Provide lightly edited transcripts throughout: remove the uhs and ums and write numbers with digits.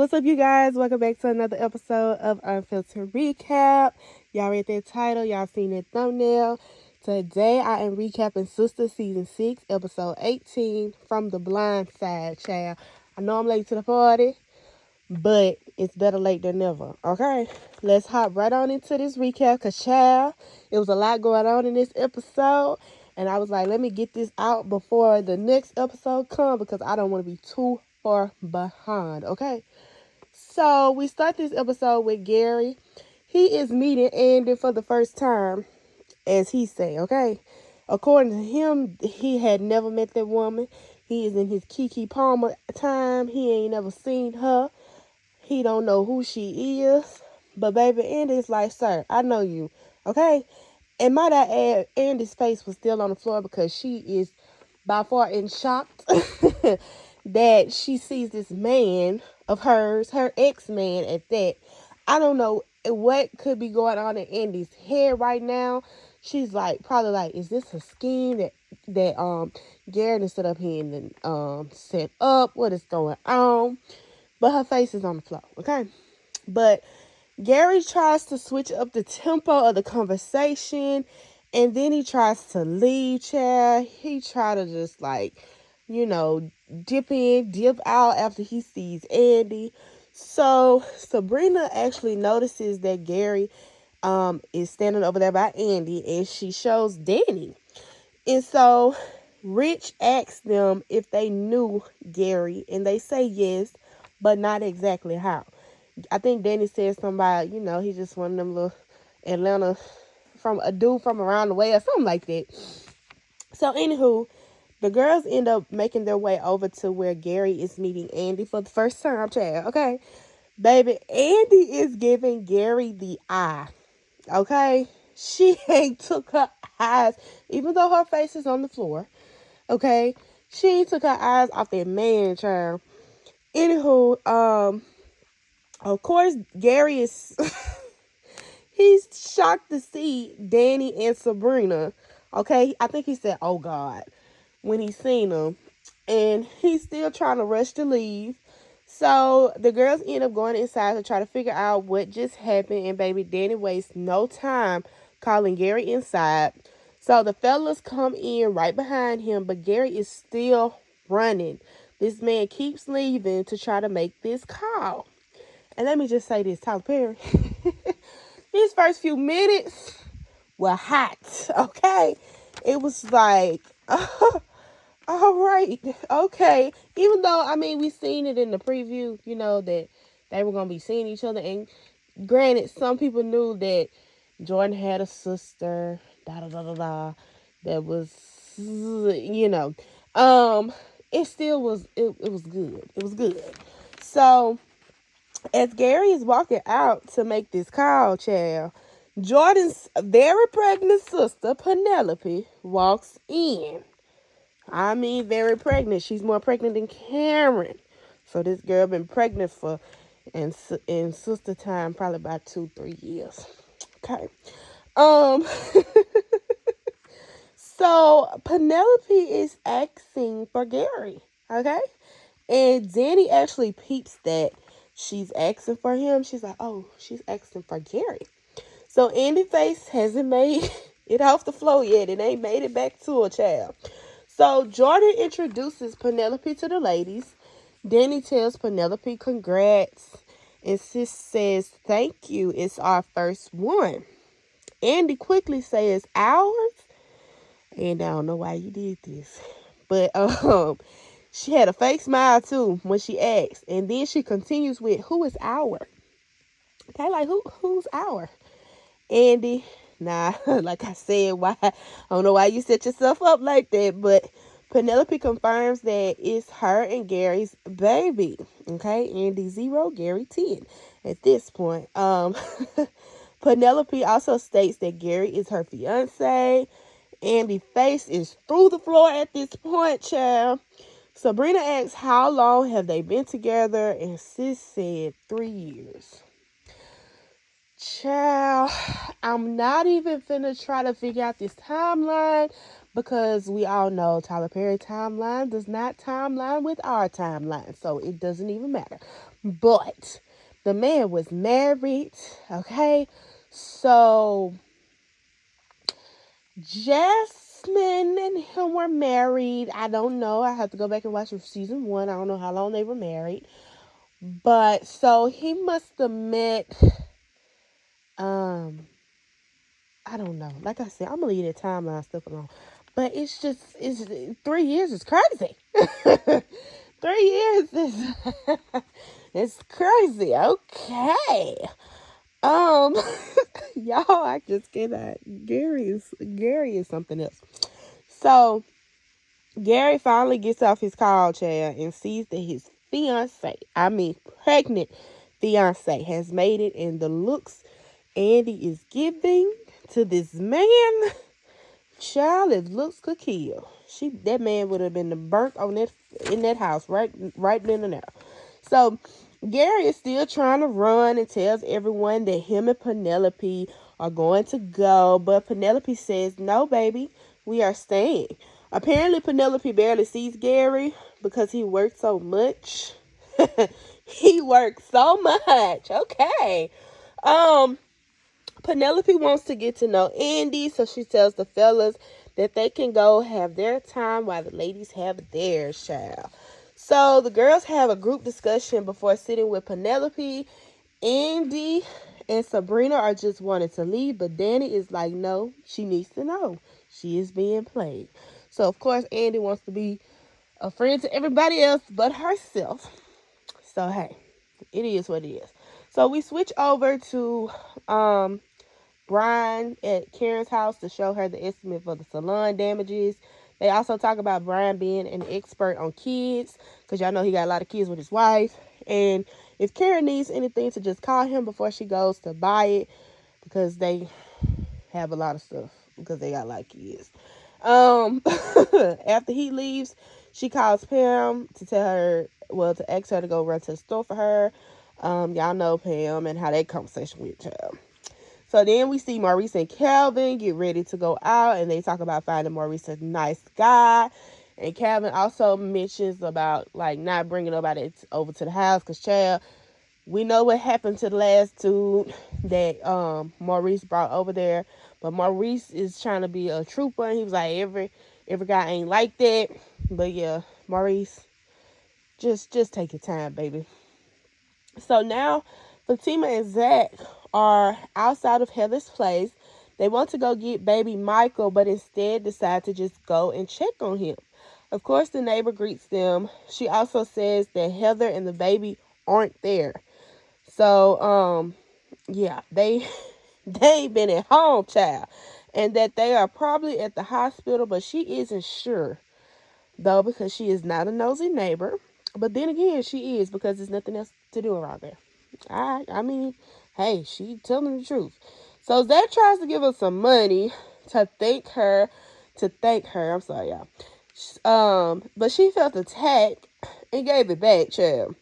What's up, you guys? Welcome back to another episode of Unfiltered Recap. Y'all read that title. Y'all seen that thumbnail. Today, I am recapping SISTAS Season 6, Episode 18 from the Blindside, child. I know I'm late to the party, but it's better late than never, okay? Let's hop right on into this recap, because, child, it was a lot going on in this episode, and I was like, let me get this out before the next episode comes, because I don't want to be too far behind, okay? So we start this episode with Gary. He is meeting Andy for the first time, as he say, okay? According to him, he had never met that woman. He is in his Kiki Palmer time. He ain't never seen her. He don't know who she is. But baby, Andy's like, sir, I know you, okay? And might I add, Andy's face was still on the floor because she is by far in shock that she sees this man of hers, her ex-man at that. I don't know what could be going on in Andy's head right now. She's like, probably like, is this a scheme that Garrett is set up here and set up? What is going on? But her face is on the floor, okay? But Gary tries to switch up the tempo of the conversation, and then he tries to leave, child. He try to just like, dip in, dip out after he sees Andy. So Sabrina actually notices that Gary is standing over there by Andy, and she shows Danny. And so Rich asks them if they knew Gary, and they say yes, but not exactly how. I think Danny said something about, he's just one of them little Atlanta, from a dude from around the way or something like that. So anywho, the girls end up making their way over to where Gary is meeting Andy for the first time, child, okay? Baby, Andy is giving Gary the eye, okay? She ain't took her eyes, even though her face is on the floor, okay? She ain't took her eyes off that man, child. Anywho, of course, Gary is, he's shocked to see Danny and Sabrina, okay? I think he said, oh, God, when he seen them. And he's still trying to rush to leave. So the girls end up going inside to try to figure out what just happened. And baby, Danny wastes no time calling Gary inside. So the fellas come in right behind him, but Gary is still running. This man keeps leaving to try to make this call. And let me just say this, Tyler Perry. These first few minutes were hot, okay? It was like, all right, okay. Even though, we seen it in the preview, that they were going to be seeing each other. And granted, some people knew that Jordan had a sister, that was, it still was, it was good. It was good. So, as Gary is walking out to make this call, child, Jordan's very pregnant sister, Penelope, walks in. Very pregnant. She's more pregnant than Cameron. So this girl been pregnant for, in sister time, probably about 2-3 years. Okay. So Penelope is asking for Gary. Okay. And Danny actually peeps that she's asking for him. She's like, oh, she's asking for Gary. So Andy's face hasn't made it off the floor yet. It ain't made it back to her, child. So Jordan introduces Penelope to the ladies. Danny tells Penelope congrats. And Sis says, thank you. It's our first one. Andy quickly says, ours? And I don't know why you did this. But she had a fake smile too when she asked. And then she continues with, who is our? Okay, like who's our? Andy, nah, like I said, why? I don't know why you set yourself up like that, but Penelope confirms that it's her and Gary's baby. Okay, Andy 0, Gary 10 at this point. Penelope also states that Gary is her fiance. Andy's face is through the floor at this point, child. Sabrina asks how long have they been together, and Sis said 3 years. Child, I'm not even finna try to figure out this timeline because we all know Tyler Perry timeline does not timeline with our timeline, so it doesn't even matter. But the man was married, okay? So Jasmine and him were married. I don't know. I have to go back and watch season 1. I don't know how long they were married. But so he must have met, I don't know. Like I said, I'm going to leave that timeline stuff alone. But it's 3 years is crazy. 3 years is, it's crazy. Okay. Y'all, I just cannot. Gary is something else. So Gary finally gets off his call chair and sees that his pregnant fiance has made it, and the looks Andy is giving to this man, child, if looks could kill. That man would have been burnt in that house right then and there. So Gary is still trying to run and tells everyone that him and Penelope are going to go, but Penelope says, "No, baby, we are staying." Apparently, Penelope barely sees Gary because he works so much. He works so much. Okay. Penelope wants to get to know Andy, so she tells the fellas that they can go have their time while the ladies have theirs, child. So the girls have a group discussion before sitting with Penelope. Andy and Sabrina are just wanting to leave, but Danny is like, no, she needs to know. She is being played. So, of course, Andy wants to be a friend to everybody else but herself. So, hey, it is what it is. So, we switch over to Brian at Karen's house to show her the estimate for the salon damages. They also talk about Brian being an expert on kids, because y'all know he got a lot of kids with his wife. And if Karen needs anything, to just call him before she goes to buy it, because they have a lot of stuff, because they got a lot of kids. After he leaves, she calls Pam to to ask her to go run to the store for her. Y'all know Pam and how that conversation went, child. So then we see Maurice and Calvin get ready to go out, and they talk about finding Maurice a nice guy. And Calvin also mentions about, like, not bringing nobody over to the house, because, child, we know what happened to the last dude that Maurice brought over there. But Maurice is trying to be a trooper, and he was like, every guy ain't like that. But yeah, Maurice, just take your time, baby. So now Fatima and Zach are outside of Heather's place. They want to go get baby Michael, but instead decide to just go and check on him. Of course, the neighbor greets them. She also says that Heather and the baby aren't there. So, yeah, they've been at home, child, and that they are probably at the hospital, but she isn't sure, though, because she is not a nosy neighbor. But then again, she is, because there's nothing else to do around there. I mean, hey, she telling the truth. So Zach tries to give her some money to thank her. I'm sorry, y'all. But she felt attacked and gave it back, child.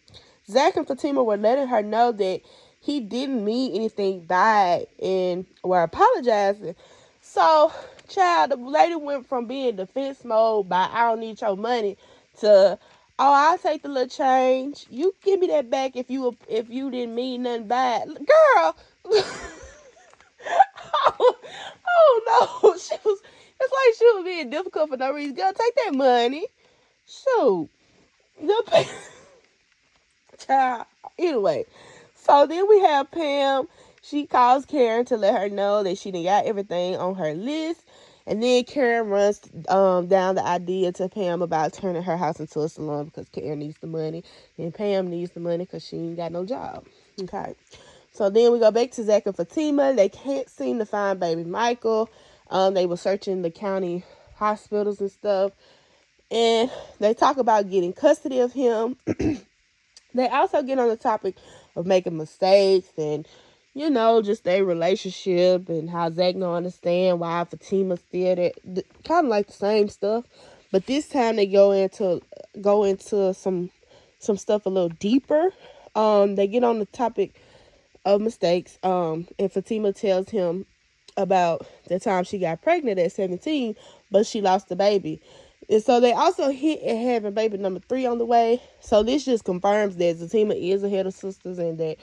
Zach and Fatima were letting her know that he didn't mean anything by it and were apologizing. So, child, the lady went from being defense mode by "I don't need your money" to, "Oh, I'll take the little change. You give me that back if you didn't mean nothing by it." Girl. oh no. It's like she was being difficult for no reason. Girl, take that money. Shoot. Child. Anyway. So then we have Pam. She calls Karen to let her know that she done got everything on her list. And then Karen runs down the idea to Pam about turning her house into a salon, because Karen needs the money and Pam needs the money because she ain't got no job. Okay. So then we go back to Zach and Fatima. They can't seem to find baby Michael. They were searching the county hospitals and stuff. And they talk about getting custody of him. They also get on the topic of making mistakes and, just their relationship, and how Zach don't understand why Fatima's still there. Kind of like the same stuff, but this time they go into some stuff a little deeper. They get on the topic of mistakes. And Fatima tells him about the time she got pregnant at 17, but she lost the baby. And so they also hit at having baby number 3 on the way. So this just confirms that Zatima is ahead of Sistas, and that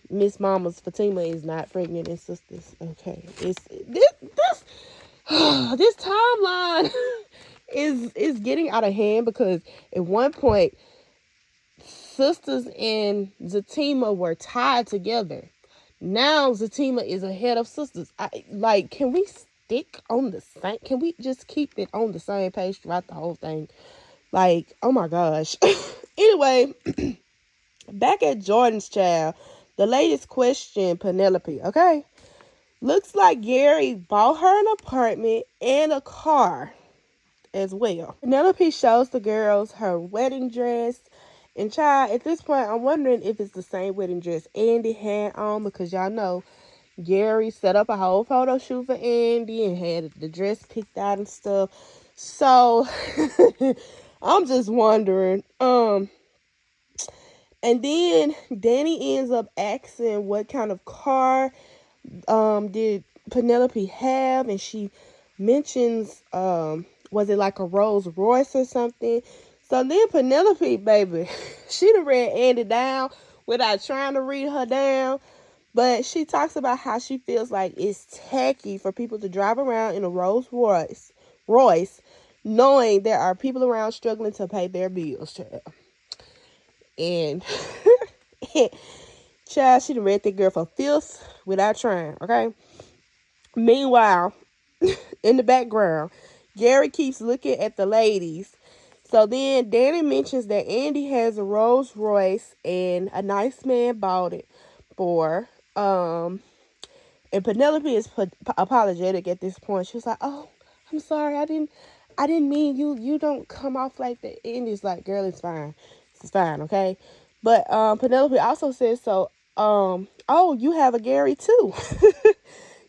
Miss Mama's Fatima is not pregnant in Sistas. Okay. It's this timeline is getting out of hand, because at one point Sistas and Zatima were tied together. Now Zatima is ahead of Sistas. Can we stick on the same? Can we just keep it on the same page throughout the whole thing? Like, oh my gosh. Anyway, back at Jordan's child, the latest question, Penelope. Okay, looks like Gary bought her an apartment and a car as well. Penelope shows the girls her wedding dress. And child, at this point, I'm wondering if it's the same wedding dress Andy had on, because y'all know Gary set up a whole photo shoot for Andy and had the dress picked out and stuff. So I'm just wondering. And then Danny ends up asking what kind of car did Penelope have, and she mentions was it like a Rolls Royce or something. So then Penelope, baby, she done read Andy down without trying to read her down. But she talks about how she feels like it's tacky for people to drive around in a Rolls Royce, knowing there are people around struggling to pay their bills. And child, she done read that girl for filth without trying, okay? Meanwhile, in the background, Gary keeps looking at the ladies. So then Danny mentions that Andy has a Rolls Royce and a nice man bought it for. And Penelope is apologetic at this point. She was like, "Oh, I'm sorry. I didn't mean you. You don't come off like that." Andy's like, "Girl, it's fine. It's fine, okay?" But Penelope also says, "So, oh, you have a Gary too."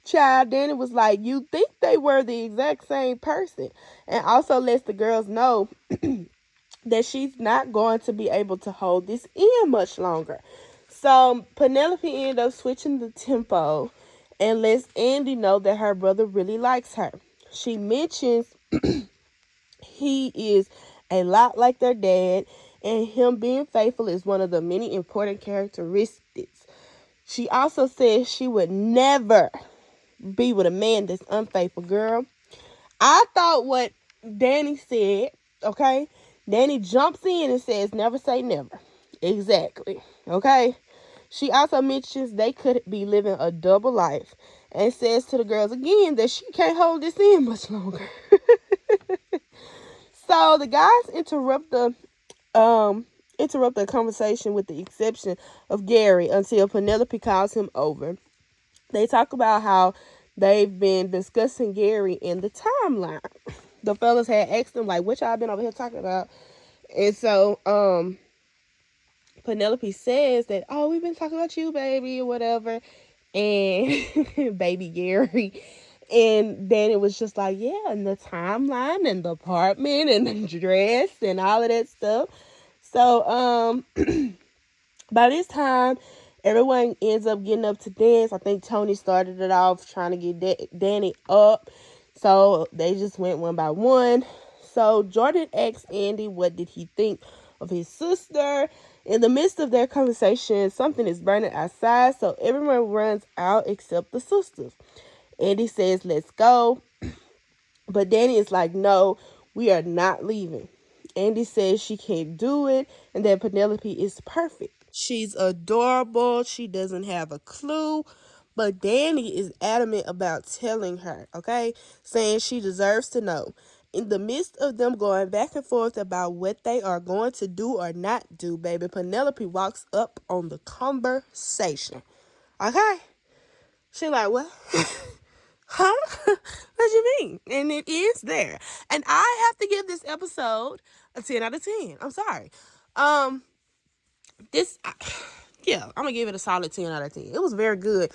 Child, Danny was like, "You think they were the exact same person," and also lets the girls know that she's not going to be able to hold this in much longer. So Penelope ended up switching the tempo and lets Andy know that her brother really likes her. She mentions he is a lot like their dad, and him being faithful is one of the many important characteristics. She also says she would never be with a man that's unfaithful. Girl, I thought what Danny said, okay? Danny jumps in and says, never say never. Exactly, okay? She also mentions they could be living a double life, and says to the girls again that she can't hold this in much longer. So the guys interrupt the conversation with the exception of Gary until Penelope calls him over. They talk about how they've been discussing Gary in the timeline. The fellas had asked them, like, what y'all been over here talking about? And so Penelope says that, oh, we've been talking about you, baby, or whatever. And baby Gary. And then it was just like, yeah, and the timeline and the apartment and the dress and all of that stuff. So by this time, everyone ends up getting up to dance. I think Tony started it off trying to get Danny up. So they just went one by one. So Jordan asked Andy what did he think of his sister. In the midst of their conversation, something is burning outside, so everyone runs out except the sisters. Andy says, let's go. But Danny is like, no, we are not leaving. Andy says she can't do it and that Penelope is perfect. She's adorable. She doesn't have a clue. But Danny is adamant about telling her, okay? Saying she deserves to know. In the midst of them going back and forth about what they are going to do or not do, baby, Penelope walks up on the conversation. Okay? She like, what? Huh? What you mean? And it is there. And I have to give this episode a 10 out of 10. I'm sorry. Yeah, I'm gonna give it a solid 10 out of 10. It was very good.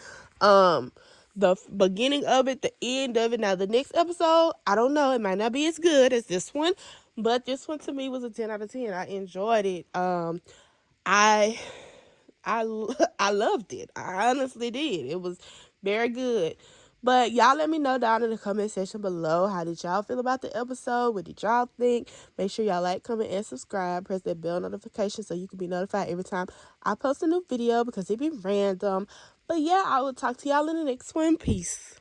The beginning of it, the end of it. Now the next episode, I don't know, it might not be as good as this one, but this one to me was a 10 out of 10. I enjoyed it. I loved it. I honestly did. It was very good. But y'all let me know down in the comment section below. How did y'all feel about the episode? What did y'all think? Make sure y'all like, comment, and subscribe. Press that bell notification so you can be notified every time I post a new video because it be random. But yeah, I will talk to y'all in the next one. Peace.